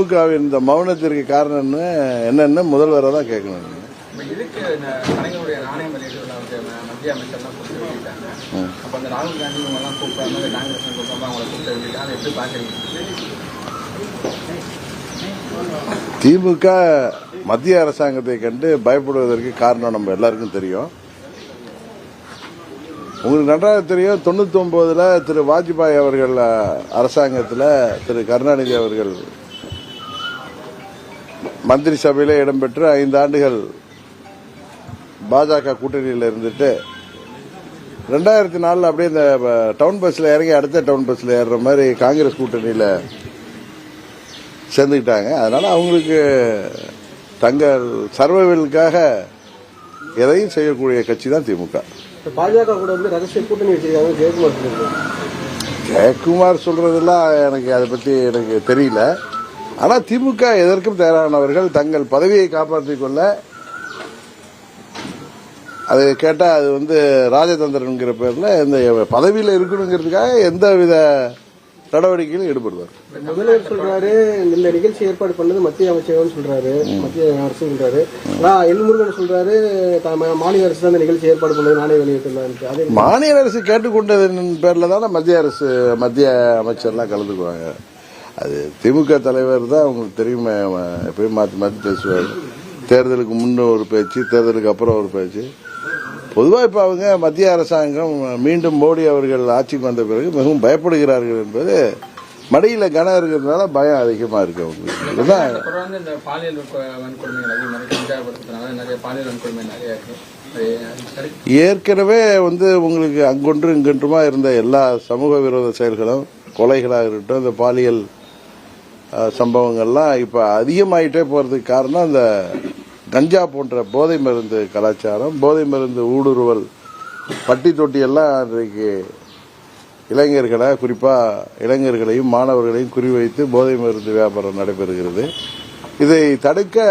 திமுகவின் இந்த மௌனத்திற்கு காரணம் என்னன்னு முதல்வரை தான் கேட்கணும். இதுக்கு கலைஞருடைய நாணயம் மத்திய அமைச்சர்லாம் கூப்பிட்டு வெளியிட்டாங்க. அப்போ அந்த ராகுல் காந்தி இவங்கெல்லாம் கூப்பிடாம காங்கிரஸ் கூப்பிடாம அவங்களை கூப்பிட்டு வெளியிட்டாங்க. எப்படி பார்க்குறீங்க? திமுக மத்திய அரசாங்கத்தை கண்டு பயப்படுவதற்கு காரணம் நம்ம எல்லாருக்கும் தெரியும். உங்களுக்கு நன்றாக தெரியும், 99 திரு வாஜ்பாய் அவர்கள் அரசாங்கத்தில் திரு கருணாநிதி அவர்கள் மந்திரி சபையில இடம்பெற்று 5 ஆண்டுகள் பாஜக கூட்டணியில் இருந்துட்டு 2004 அப்படியே இந்த டவுன் பஸ்ல இறங்கி அடுத்த டவுன் பஸ்ல ஏறுற மாதிரி காங்கிரஸ் கூட்டணியில் சேர்ந்துக்கிட்டாங்க. அதனால அவங்களுக்கு தங்கள் சர்வைவலுக்காக எதையும் செய்யக்கூடிய கட்சி தான் திமுக. பாஜக கூட வந்து ரகசிய கூட்டணி வச்சிருக்காங்க ஜெயக்குமார். ஜெயக்குமார் சொல்றதெல்லாம் எனக்கு அதை பத்தி எனக்கு தெரியல. ஆனா திமுக எதற்கும் தயாரானவர்கள் தங்கள் பதவியை காப்பாற்றிக் கொள்ள. அது கேட்டா அது வந்து ராஜதந்திரங்கிற பேர்ல இந்த பதவியில் இருக்கணுங்கிறதுக்காக எந்தவித நடவடிக்கையிலும் ஈடுபடுவார். முதல்வர் சொல்றாரு இந்த நிகழ்ச்சி ஏற்பாடு பண்ணது மத்திய அமைச்சகம் சொல்றாரு, மத்திய அரசு சொல்றாரு. எல்முருகன் சொல்றாரு மாநில அரசு தான் இந்த நிகழ்ச்சி ஏற்பாடு பண்ணது, நானே வெளியிட்டு மாநில அரசு கேட்டுக்கொண்டதன் பேர்ல தானே மத்திய அமைச்சர்லாம் கலந்துக்குவாங்க. அது திமுக தலைவர் தான் உங்களுக்கு தெரியுமே, எப்பயும் மாற்றி மாற்றி பேசுவார். தேர்தலுக்கு முன்ன ஒரு பேச்சு, தேர்தலுக்கு அப்புறம் ஒரு பேச்சு. பொதுவாக இப்போ அவங்க மத்திய அரசாங்கம் மீண்டும் மோடி அவர்கள் ஆட்சிக்கு வந்த பிறகு மிகவும் பயப்படுகிறார்கள் என்பது மடியில கனம் இருக்கிறதுனால பயம் அதிகமா இருக்கு அவங்களுக்கு. ஏற்கனவே வந்து உங்களுக்கு அங்கொன்று இங்கொன்றுமா இருந்த எல்லா சமூக விரோத செயல்களும், கொலைகளாக இருக்கட்டும், இந்த பாலியல் சம்பவங்கள்லாம் இப்ப அதிகமாயிட்டே போறதுக்கு காரணம் இந்த கஞ்சா போன்ற போதை மருந்து கலாச்சாரம், போதை மருந்து ஊடுருவல், பட்டி தொட்டி எல்லாம் இன்றைக்கு இளைஞர்களை, குறிப்பா இளைஞர்களையும் மாணவர்களையும் குறிவைத்து போதை மருந்து வியாபாரம் நடைபெறுகிறது. இதை தடுக்க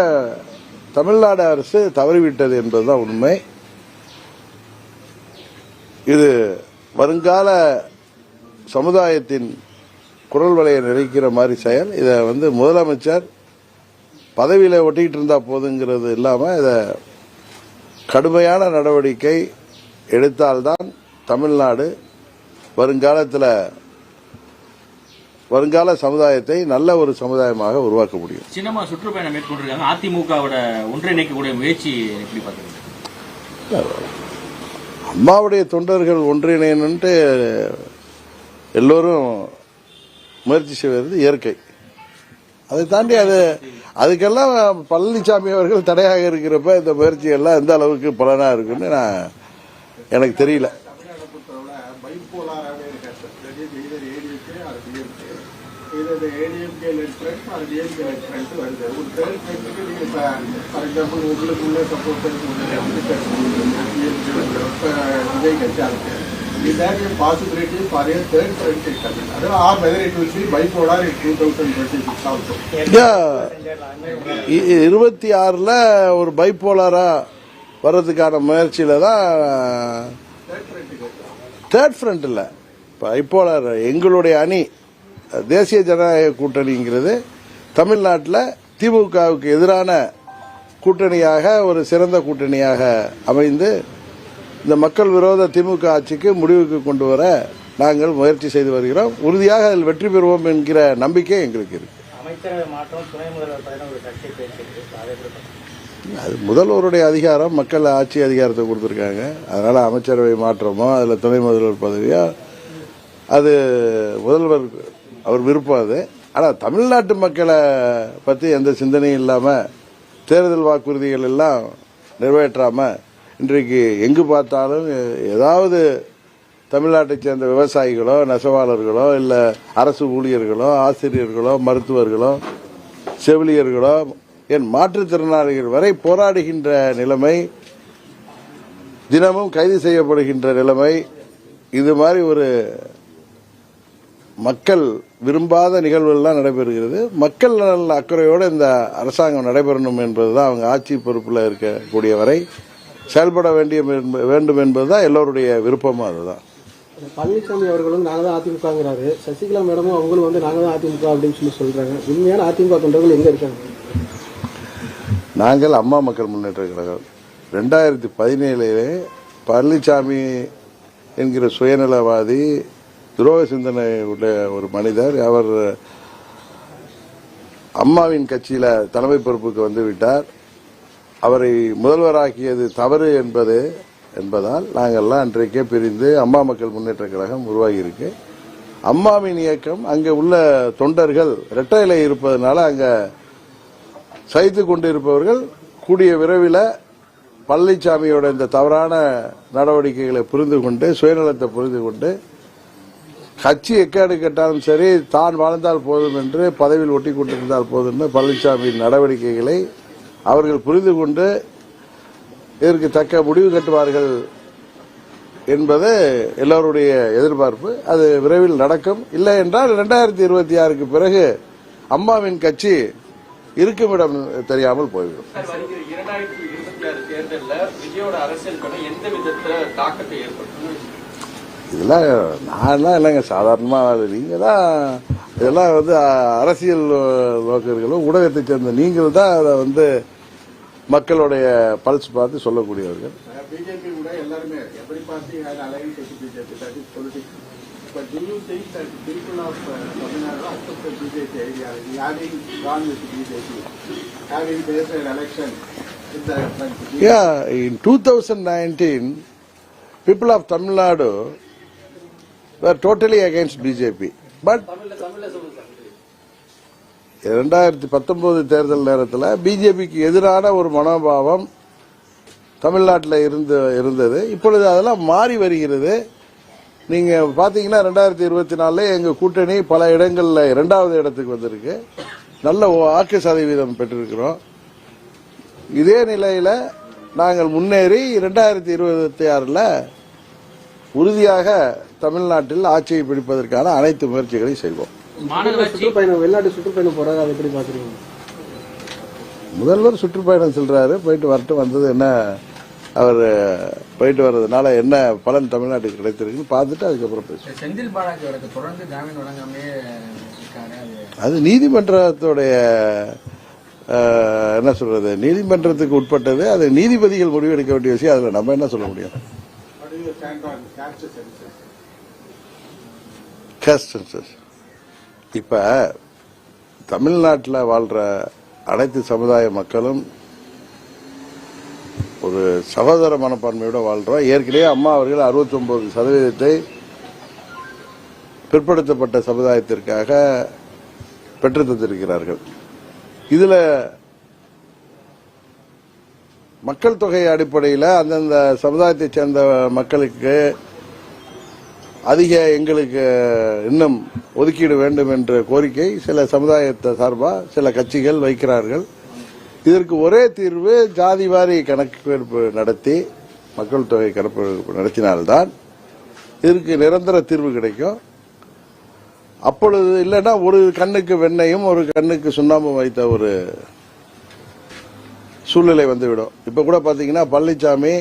தமிழ்நாடு அரசு தவறிவிட்டது என்பதுதான் உண்மை. இது வருங்கால சமுதாயத்தின் குரல் வலையை நிறைக்கிற மாதிரி செயல். இதை வந்து முதலமைச்சர் பதவியில ஒட்டிக்கிட்டு இருந்தா போதுங்கிறது இல்லாம இத கடுமையான நடவடிக்கை எடுத்தால்தான் தமிழ்நாடு வருங்கால சமுதாயத்தை நல்ல ஒரு சமுதாயமாக உருவாக்க முடியும். சின்னமா சுற்றுப்பயணம் மேற்கொண்டிருக்காங்க. அதிமுகவோட ஒன்றிணைக்கக்கூடிய முயற்சி எப்படி பாக்குறீங்க? அம்மாவுடைய தொண்டர்கள் ஒன்றிணைன்னு எல்லோரும் முயற்சி செய்வது இயற்கை. அதை தாண்டி அதுக்கெல்லாம் பழனிசாமி அவர்கள் தடையாக இருக்கிறப்ப இந்த முயற்சி எல்லாம் எந்த அளவுக்கு பலனா இருக்குன்னு எனக்கு தெரியல. Is there a possibility for a third front is coming? Or whether it will be bipolar in 2026 also? Yeah. 26ல ஒரு பைபோலாரா வர்றதுக்கான முயற்சியில தான் தேர்ட் ஃப்ரண்ட் இல்ல, பைபோலார். எங்களுடைய அணி தேசிய ஜனநாயக கூட்டணிங்கிறது தமிழ்நாட்டில் திமுகவுக்கு எதிரான கூட்டணியாக ஒரு சிறந்த கூட்டணியாக அமைந்து இந்த மக்கள் விரோத திமுக ஆட்சிக்கு முடிவுக்கு கொண்டு வர நாங்கள் முயற்சி செய்து வருகிறோம். உறுதியாக அதில் வெற்றி பெறுவோம் என்கிற நம்பிக்கை எங்களுக்கு இருக்கு. அது முதல்வருடைய அதிகாரம், மக்கள் ஆட்சி அதிகாரத்தை கொடுத்திருக்காங்க. அதனால அமைச்சரவை மாற்றமோ அதுல துணை முதல்வர் பதவியோ அது முதல்வர் அவர் விருப்பம். அது ஆனா தமிழ்நாட்டு மக்களை பத்தி எந்த சிந்தனையும் இல்லாம தேர்தல் வாக்குறுதிகள் எல்லாம் நிறைவேற்றாம இன்றைக்கு எங்கு பார்த்தாலும் ஏதாவது தமிழ்நாட்டை சேர்ந்த விவசாயிகளோ, நெசவாளர்களோ, இல்ல அரசு ஊழியர்களோ, ஆசிரியர்களோ, மருத்துவர்களோ, செவிலியர்களோ, என் மாற்றுத்திறனாளிகள் வரை போராடுகின்ற நிலைமை, தினமும் கைது செய்யப்படுகின்ற நிலைமை, இது மாதிரி ஒரு மக்கள் விரும்பாத நிகழ்வுகள்லாம் நடைபெறுகிறது. மக்கள் நல அக்கறையோடு இந்த அரசாங்கம் நடைபெறணும் என்பதுதான் அவங்க ஆட்சி பொறுப்பில் இருக்கக்கூடிய வரை செயல்பட வேண்டும் என்பதுதான் எல்லோருடைய விருப்பமும். அதுதான் பழனிசாமி அவர்கள் வந்து நாங்க தான் அதிமுகங்கிறாரு, சசிகலா மேடமும் அவங்களும் வந்து நாங்க தான் அதிமுக அப்படின்னு சொல்றாங்க. உண்மையான அதிமுக தொண்டர்கள் எங்க இருக்காங்க? நாங்கள் அம்மா மக்கள் முன்னேற்ற கழகம் 2017 பழனிசாமி என்கிற சுயநலவாதி, துரோக சிந்தனை உள்ள ஒரு மனிதர், அவர் அம்மாவின் கட்சியில தலைமை பொறுப்புக்கு வந்து விட்டார். அவரை முதல்வராக்கியது தவறு என்பதால் நாங்கள்லாம் அன்றைக்கே பிரிந்து அம்மா மக்கள் முன்னேற்ற கழகம் உருவாகி இருக்கு. அம்மாவின் இயக்கம் அங்கே உள்ள தொண்டர்கள் இரட்டை இலை இருப்பதனால அங்க சகித்து கொண்டிருப்பவர்கள் கூடிய விரைவில் பழனிசாமியோட இந்த தவறான நடவடிக்கைகளை புரிந்து கொண்டு, சுயநலத்தை புரிந்து கொண்டு, கட்சி எக்காடு கேட்டாலும் சரி தான் வாழ்ந்தால் போதும் என்று பதவியில் ஒட்டி கொண்டிருந்தால் போதும் பழனிசாமியின் நடவடிக்கைகளை அவர்கள் புரிந்து கொண்டு இதற்கு தக்க முடிவு கட்டுவார்கள் என்பது எல்லோருடைய எதிர்பார்ப்பு. அது விரைவில் நடக்கும். இல்லை என்றால் 2026க்கு பிறகு அம்மாவின் கட்சி இருக்குமிடம் தெரியாமல் போய்விடும். 2026 தேர்தலில் விஜயோட அரசியல் பணி எந்த விதத்துல தாக்கத்தை ஏற்படுத்தும்? இதெல்லாம் நான்லாம் இல்லைங்க, சாதாரணமா நீங்க தான் இதெல்லாம் வந்து அரசியல் நோக்கர்களும் ஊடகத்தை சேர்ந்த நீங்கள் தான் அதை வந்து மக்களுடைய பல்ஸ் பார்த்து சொல்லக்கூடியவர்கள். பிஜேபி கூட எல்லாருமே every party had alliance with BJP, that is politics. But do you think that people of Tamil Nadu accept BJP ideology, having gone with BJP, having faced an election with the country? Yeah, in 2019 people of Tamil Nadu were totally against BJP. But 2019 தேர்தல் நேரத்தில் பிஜேபிக்கு எதிரான ஒரு மனோபாவம் தமிழ்நாட்டில் இருந்தது. இப்பொழுது அதெல்லாம் மாறி வருகிறது. நீங்க பாத்தீங்கன்னா 2024 எங்க கூட்டணி பல இடங்கள்ல 2வது இடத்துக்கு வந்திருக்கு. நல்ல வாக்கு சதவீதம் பெற்றிருக்கிறோம். இதே நிலையில நாங்கள் முன்னேறி 2026 உறுதியாக தமிழ்நாட்டில் ஆட்சியை பிடிப்பதற்கான அனைத்து முயற்சிகளை செய்வோம். சுற்றுப்பயணம், வெளிநாட்டு சுற்றுப்பயணம் போறாரு, அதை எப்படி பாக்குறீங்க? முதல்வர் சுற்றுப்பயணம் செல்றாரு, போயிட்டு வரட்டும். வந்தது என்ன, அவர் போயிட்டு வர்றதுனால என்ன பலன் தமிழ்நாட்டுக்கு கிடைத்திருக்குன்னு பார்த்துட்டு அதுக்கப்புறம் பேசுவோம். செந்தில் பாலாஜி அவருக்கு தொடர்ந்து ஜாமீன் வழங்காமே இருக்காரு. அது நீதிமன்றத்துடைய என்ன சொல்றது, நீதிமன்றத்துக்கு உட்பட்டது. அது நீதிபதிகள் முடிவெடுக்க வேண்டிய விஷயம். அதுல நம்ம என்ன சொல்ல முடியும்? காஸ்ட் சென்சஸ் இப்ப தமிழ்நாட்டில் வாழ்ற அனைத்து சமுதாய மக்களும் ஒரு சகோதர மனப்பான்மையோட வாழ்றோம். ஏற்கனவே அம்மா அவர்கள் 69% பிற்படுத்தப்பட்ட சமுதாயத்திற்காக பெற்று தந்திருக்கிறார்கள். இதுல மக்கள் தொகை அடிப்படையில் அந்தந்த சமுதாயத்தைச் சேர்ந்த மக்களுக்கு அதிக எங்களுக்கு இன்னும் ஒதுக்கீடு வேண்டும் என்ற கோரிக்கை சில சமுதாயத்தை சார்பா சில கட்சிகள் வைக்கிறார்கள். இதற்கு ஒரே தீர்வு ஜாதிவாரி கணக்கெடுப்பு நடத்தி மக்கள் தொகை கணக்கெடுப்பு நடத்தினால்தான் இதற்கு நிரந்தர தீர்வு கிடைக்கும். அப்பொழுது இல்லைன்னா ஒரு கண்ணுக்கு வெண்ணையும் ஒரு கண்ணுக்கு சுண்ணாம்பும் வைத்த ஒரு சூழ்நிலை வந்துவிடும். இப்ப கூட பாத்தீங்கன்னா பழனிசாமி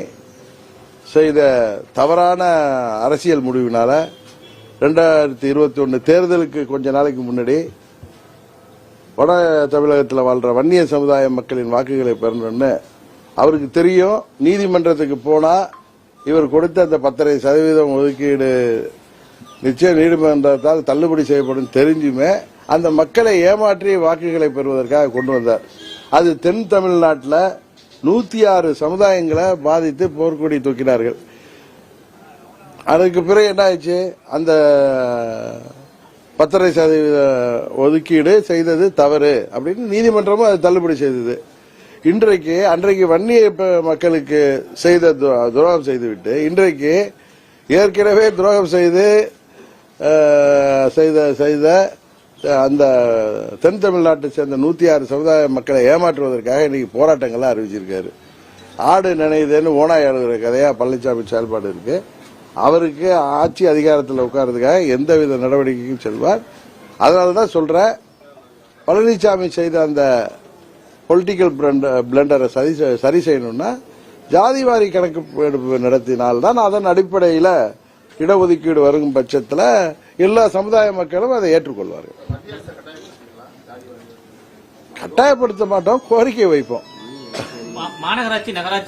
செய்த தவறான அரசியல் முடிவினால 2021 தேர்தலுக்கு கொஞ்ச நாளைக்கு முன்னாடி வட தமிழகத்தில் வாழ்ற வன்னிய சமுதாய மக்களின் வாக்குகளை பெறணும்னு அவருக்கு தெரியும். நீதிமன்றத்துக்கு போனா இவர் கொடுத்த அந்த 10% ஒதுக்கீடு நிச்சயம் நீதிமன்றத்தால் தள்ளுபடி செய்யப்படும் தெரிஞ்சுமே அந்த மக்களை ஏமாற்றி வாக்குகளை பெறுவதற்காக கொண்டு வந்தார். அது தென் தமிழ்நாட்டில் 106 சமுதாயங்களை பாதித்து போர்க்கொடி தூக்கினார்கள். அதுக்கு பிறகு என்ன ஆயிடுச்சு, அந்த 10% ஒதுக்கீடு செய்தது தவறு அப்படின்னு நீதிமன்றமும் அது தள்ளுபடி செய்தது. அன்றைக்கு வன்னிய மக்களுக்கு செய்த துரோகம் செய்துவிட்டு இன்றைக்கு ஏற்கனவே துரோகம் செய்த அந்த தென் தமிழ்நாட்டை சேர்ந்த 106 சமுதாய மக்களை ஏமாற்றுவதற்காக இன்னைக்கு போராட்டங்கள்லாம் அறிவிச்சிருக்காரு. ஆடு நினைவுதேன்னு ஓனாய் எழுதுகிற கதையா பழனிசாமி செயல்பாடு இருக்கு. அவருக்கு ஆட்சி அதிகாரத்தில் உட்கார்றதுக்காக எந்தவித நடவடிக்கையும் செல்வார். அதனாலதான் சொல்றேன், பழனிசாமி செய்த அந்த பொலிட்டிக்கல் பிளண்டரை சரி செய்யணும்னா ஜாதிவாரி கணக்கு நடத்தினால்தான் அதன் அடிப்படையில் இடஒதுக்கீடு வரும் பட்சத்தில் எல்லா சமுதாய மக்களும் அதை ஏற்றுக்கொள்வார்கள். கட்டாயப்படுத்த மாட்டோம், கோரிக்கை வைப்போம். மாநகராட்சி நகராட்சி